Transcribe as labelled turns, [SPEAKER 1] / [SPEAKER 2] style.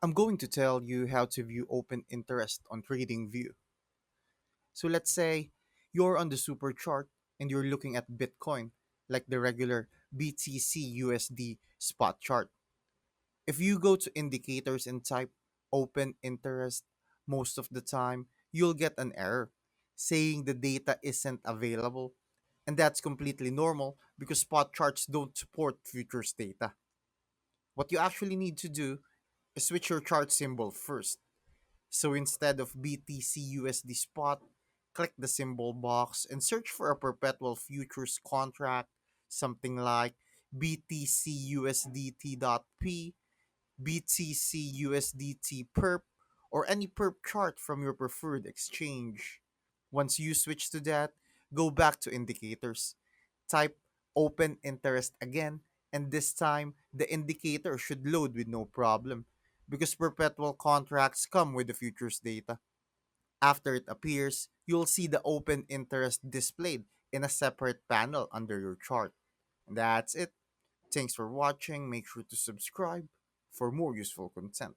[SPEAKER 1] I'm going to tell you how to view open interest on TradingView. So let's say you're on the super chart and you're looking at Bitcoin like the regular BTC USD spot chart. If you go to indicators and type open interest, most of the time you'll get an error saying the data isn't available. And that's completely normal because spot charts don't support futures data. What you actually need to do is switch your chart symbol first. So instead of BTC USD spot, click the symbol box and search for a perpetual futures contract, something like BTC USDT.P, BTC USDT perp, or any perp chart from your preferred exchange. Once you switch to that, go back to indicators. Type open interest again, and this time the indicator should load with no problem because perpetual contracts come with the futures data. After it appears, you'll see the open interest displayed in a separate panel under your chart. And that's it. Thanks for watching. Make sure to subscribe for more useful content.